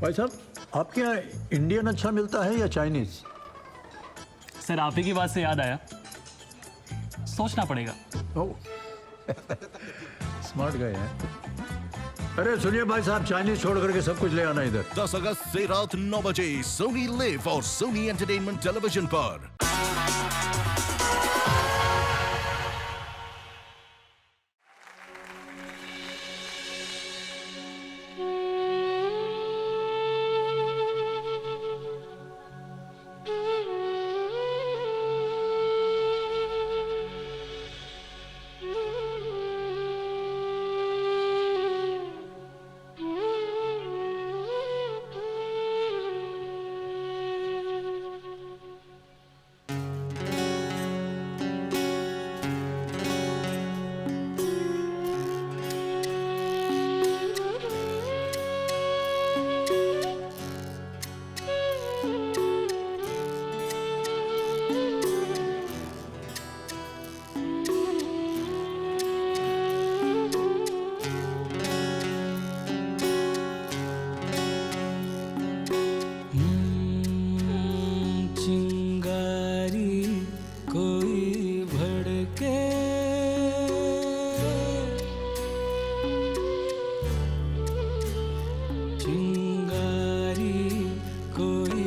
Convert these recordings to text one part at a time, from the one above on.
भाई साहब, आपके यहाँ इंडियन अच्छा मिलता है या चाइनीज? सर आप ही की बात से याद आया, सोचना पड़ेगा। ओह स्मार्ट गए हैं। अरे सुनिए भाई साहब, चाइनीज छोड़ करके सब कुछ ले आना इधर। 10 अगस्त से रात 9 बजे सोनी लिव और सोनी एंटरटेनमेंट टेलीविजन पर। चिंगारी कोई भड़के, चिंगारी कोई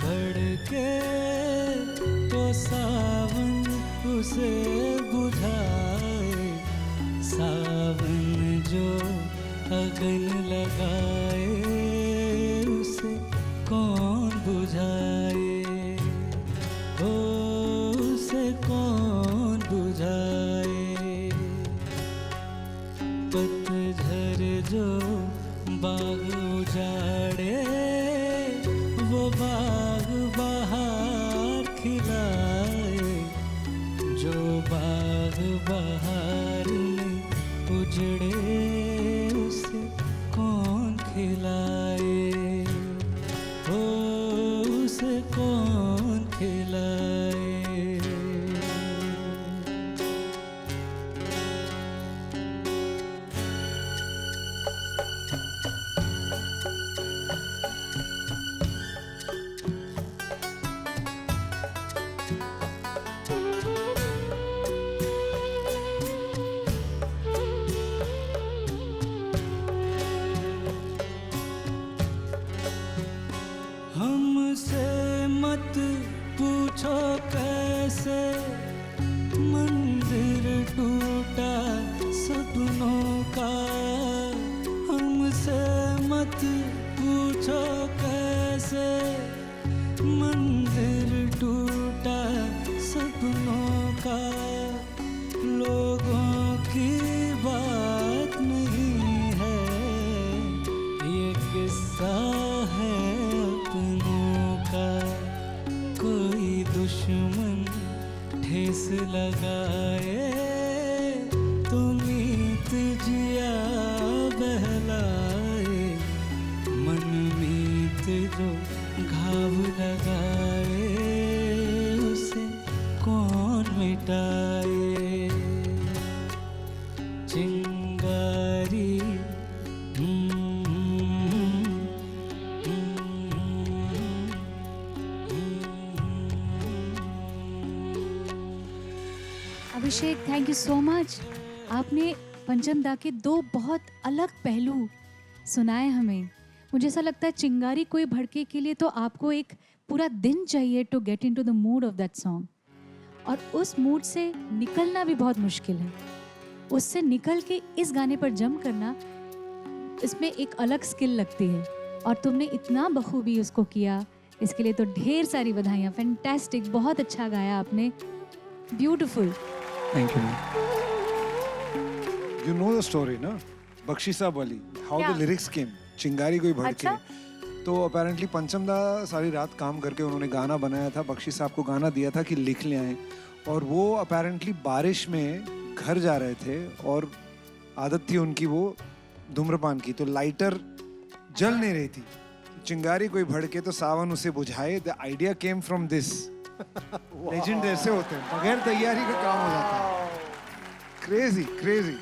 भड़के तो सावन उसे बुझाए, सावन जो अगन लगाए उसे कौन बुझाए, ओ उसे कौन बुझाए। पतझर जो बाग उजाड़े वो बाग बहार खिलाए, जो बाग बहार में उजड़े उसे कौन खिलाए, ओ उसे कौन खिलाए। हमसे मत पूछो कैसे मंदिर टूटा सपनों का, हमसे मत पूछो कैसे मंदिर टूटा सपनों का। लोगों की बात नहीं है ये किस्सा है अपनों का, कोई दुश्मन ठेस लगाए तो मीत जिया बहलाए, मन मीत जो घाव लगाए उसे कौन मिटाए। चिंगारी अभिषेक, थैंक यू सो मच। आपने पंचम दा के दो बहुत अलग पहलू सुनाए हमें। मुझे ऐसा लगता है चिंगारी कोई भड़के के लिए तो आपको एक पूरा दिन चाहिए to get into the mood of that song, और उस मूड से निकलना भी बहुत मुश्किल है। उससे निकल के इस गाने पर जम करना, इसमें एक अलग स्किल लगती है, और तुमने इतना बखूबी उसको किया, इसके लिए तो ढेर सारी बधाइयाँ। फैंटास्टिक, बहुत अच्छा गाया आपने, beautiful. Thank you. You know the story, ना? बख्शी साहब वाली, how the lyrics came, चिंगारी कोई भड़के। तो अपेरेंटली पंचम दा सारी रात काम करके उन्होंने गाना बनाया था, बख्शी साहब को गाना दिया था कि लिख ले आए, और वो अपेरेंटली बारिश में घर जा रहे थे और आदत थी उनकी वो धूम्रपान की, तो लाइटर जल नहीं रही थी, चिंगारी कोई भड़के तो सावन उसे बुझाए। The idea came from this. Legend ऐसे होते हैं, बगैर तैयारी का काम हो जाता है। Crazy crazy.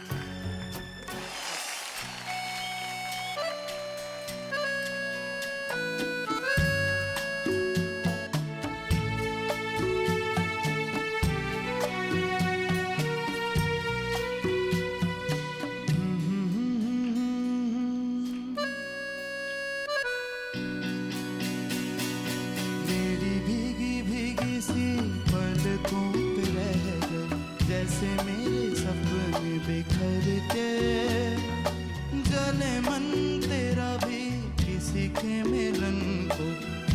जैसे मेरे सपने बिखर के जले मन तेरा भी किसी के मिलन को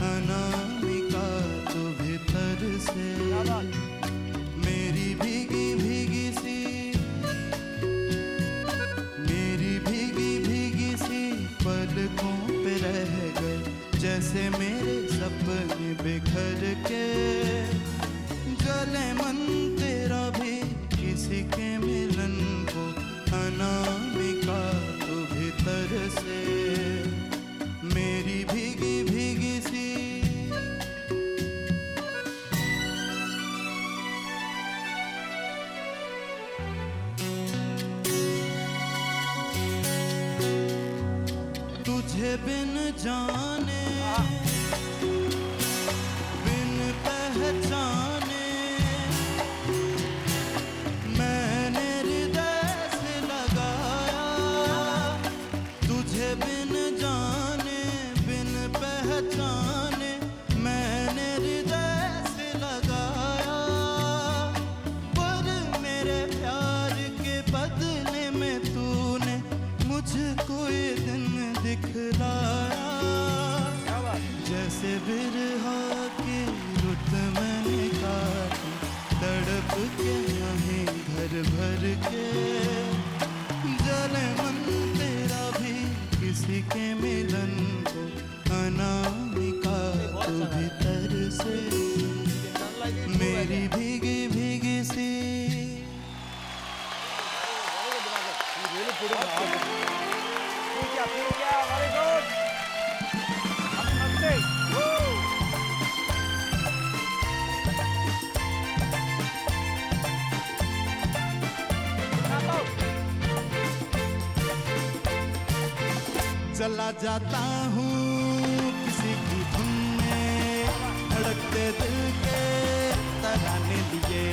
अनामिका तो भीतर से मेरी भीगी भीगी सी पलकों पे रह गए जैसे मेरे सपने बिखर के जले मन तेरा भी किसी के मिलन को अनामिका तो भीतर से मेरी भीगी भीगी सी तुझे बिन जाने बिन पहचाने मैंने हृदय से लगाया तुझे बिन जाने बिन पहचाने मैंने हृदय से लगाया पर मेरे प्यार के बदले में तूने मुझको ये दिन दिखलाया जैसे बिरहा की रुत मैंने काटी तड़प के यहाँ भर भर के जले मन तेरा भी किसी के मिलन को अनामिका तो भीतर से मेरी भीगी भीगी सी चला जाता हूँ किसी की धुन में धड़कते दिल के तराने लिए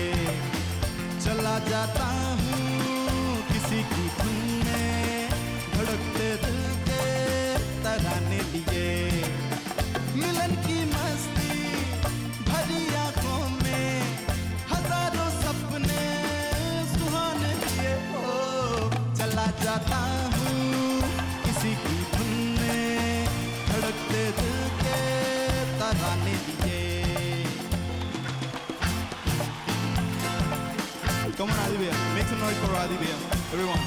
चला जाता हूँ किसी की धुन में धड़कते दिल के तराने लिए मिलन की मस्ती भरी आंखों में हजारों सपने सुहाने लिए ओ चला जाता हूँ किसी की धुन में धड़कते दिल के तराने लिए Come on, Adi Bhaiya. Make some noise for Adi Bhaiya. Everyone.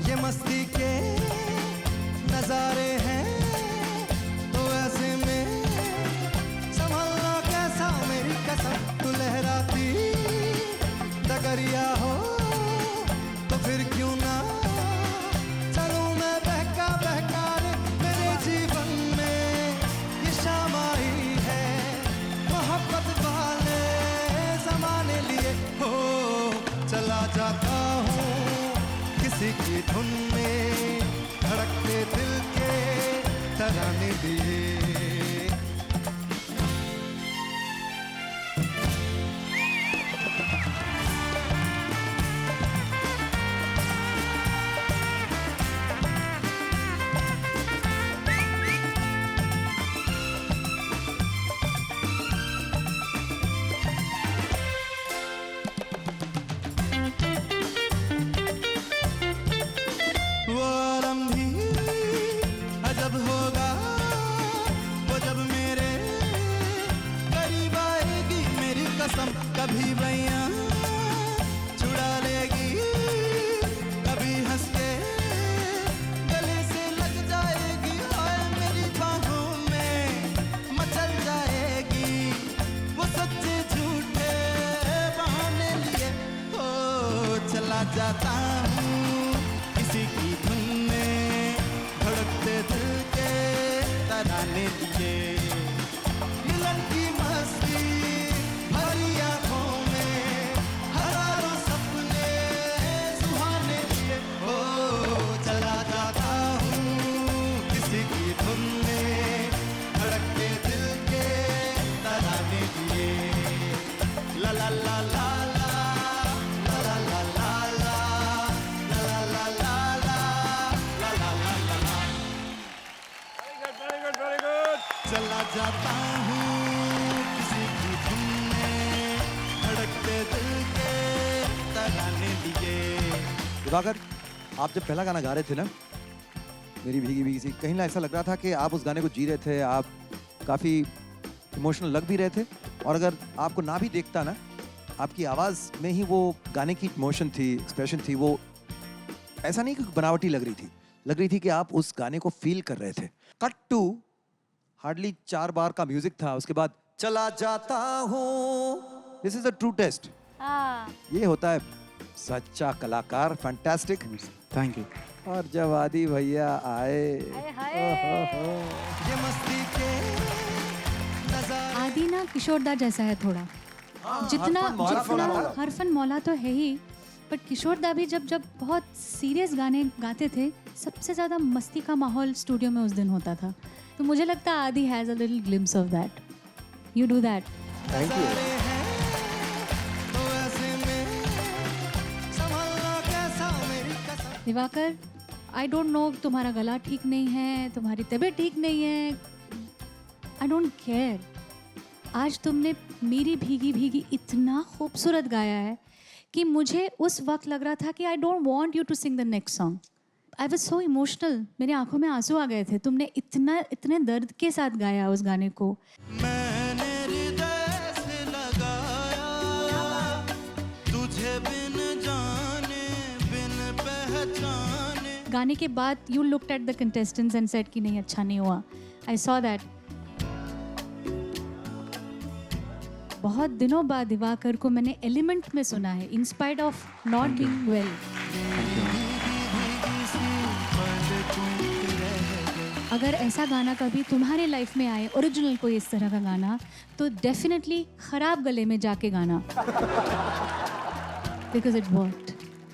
ये मस्ती के नजारे हैं तो ऐसे में संभलना कैसा मेरी कसम तू लहराती डगरिया हो तो फिर क्यों ना चलूं मैं बहका बहका रे मेरे जीवन में ये शाम आई है मोहब्बत वाले जमाने लिए हो चला जाता हूँ किसी की धुन में धड़कते दिल के तराने लिए कभी भैया छुड़ा लेगी कभी हंस के गले से लग जाएगी और मेरी बाहों में मचल जाएगी वो सच्चे झूठे बहाने लिए ओ चला जाता हूँ किसी की धुन में धड़कते दिल के तराने लिए मिलन की मस्ती भरी आंखों में हजारों सपने सुहाने लिए ओ चला जाता हूँ किसी की धुन में धड़कते दिल के तराने लिए ला ला ला ला ला चला जाता हूँ किसी की धुन में, धड़कते दिल के तराने लिए। दिवाकर, आप जब पहला गाना गा रहे थे ना, मेरी भीगी भीगी सी, कहीं ना ऐसा लग रहा था कि आप उस गाने को जी रहे थे, आप काफ़ी इमोशनल लग भी रहे थे। और अगर आपको ना भी देखता ना, आपकी आवाज़ में ही वो गाने की इमोशन थी, एक्सप्रेशन थी, वो ऐसा नहीं कि बनावटी लग रही थी कि आप उस गाने को फील कर रहे थे। कट टू हार्डली 4 बार का म्यूजिक था, उसके बाद चला जाता हूँ। This is a true test. ये होता है सच्चा कलाकार। Fantastic, thank you. और जब आदि भैया आए, ये मस्ती के नजारे। आदि ना किशोरदा जैसा है थोड़ा, जितना हरफन मौला तो है ही, बट किशोरदा भी जब बहुत सीरियस गाने गाते थे, सबसे ज़्यादा मस्ती का माहौल स्टूडियो में उस दिन होता था। तो मुझे लगता है आदि has a little glimpse of that. You do that. Thank you. तो ऐसे में संभलना कैसा मेरी कसम। दिवाकर, आई डोंट नो, तुम्हारा गला ठीक नहीं है, तुम्हारी तबीयत ठीक नहीं है, आई डोंट केयर। आज तुमने मेरी भीगी भीगी इतना खूबसूरत गाया है कि मुझे उस वक्त लग रहा था कि I don't want you to sing the next song. I was so emotional, मेरी आंखों में आंसू आ गए थे। तुमने इतने दर्द के साथ गाया उस गाने को। मैंने हृदय से लगाया तुझे बिन जाने बिन पहचाने। गाने के बाद you looked at the contestants and said कि नहीं, अच्छा नहीं हुआ। I saw that. बहुत दिनों बाद दिवाकर को मैंने एलिमेंट में सुना है, in spite of not being well. अगर ऐसा गाना कभी तुम्हारे लाइफ में आए, ओरिजिनल कोई इस तरह का गाना, तो डेफिनेटली खराब गले में जाके गाना, because it worked.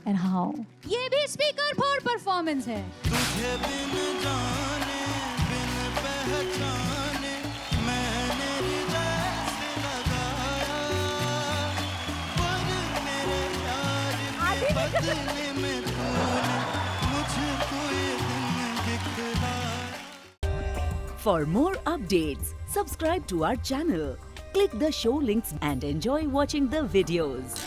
And how ये भी स्पीकर फॉर परफॉर्मेंस है। तुझे बिन जाने बिन पहचाने मैंने हृदय से लगाया, पर मेरे प्यार के बदले में तूने मुझको ये दिन दिखलाया। For more updates, subscribe to our channel, click the show links and enjoy watching the videos.